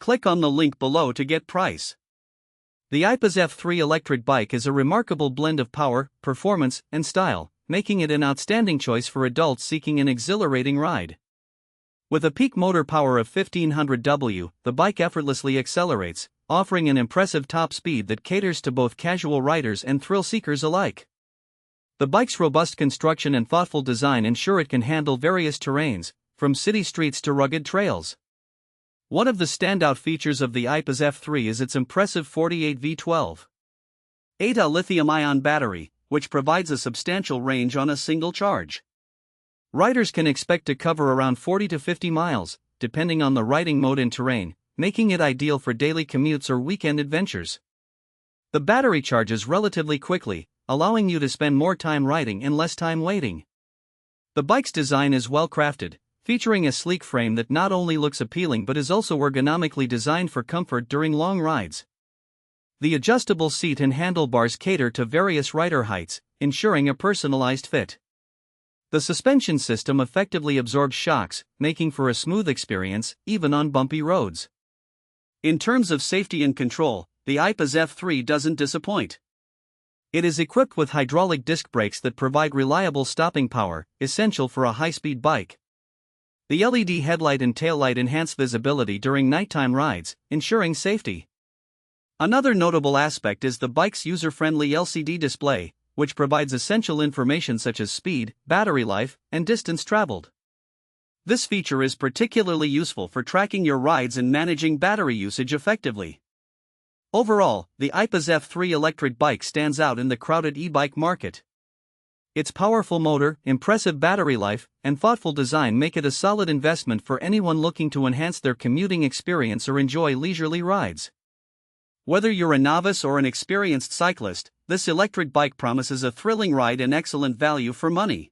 Click on the link below to get price. The Aipas F3 electric bike is a remarkable blend of power, performance, and style, making it an outstanding choice for adults seeking an exhilarating ride. With a peak motor power of 1500 W, the bike effortlessly accelerates, offering an impressive top speed that caters to both casual riders and thrill seekers alike. The bike's robust construction and thoughtful design ensure it can handle various terrains, from city streets to rugged trails. One of the standout features of the Aipas F3 is its impressive 48V 12.8Ah lithium-ion battery, which provides a substantial range on a single charge. Riders can expect to cover around 40 to 50 miles, depending on the riding mode and terrain, making it ideal for daily commutes or weekend adventures. The battery charges relatively quickly, allowing you to spend more time riding and less time waiting. The bike's design is well crafted, featuring a sleek frame that not only looks appealing but is also ergonomically designed for comfort during long rides. The adjustable seat and handlebars cater to various rider heights, ensuring a personalized fit. The suspension system effectively absorbs shocks, making for a smooth experience, even on bumpy roads. In terms of safety and control, the Aipas F3 doesn't disappoint. It is equipped with hydraulic disc brakes that provide reliable stopping power, essential for a high-speed bike. The LED headlight and taillight enhance visibility during nighttime rides, ensuring safety. Another notable aspect is the bike's user-friendly LCD display, which provides essential information such as speed, battery life, and distance traveled. This feature is particularly useful for tracking your rides and managing battery usage effectively. Overall, the Aipas F3 electric bike stands out in the crowded e-bike market. Its powerful motor, impressive battery life, and thoughtful design make it a solid investment for anyone looking to enhance their commuting experience or enjoy leisurely rides. Whether you're a novice or an experienced cyclist, this electric bike promises a thrilling ride and excellent value for money.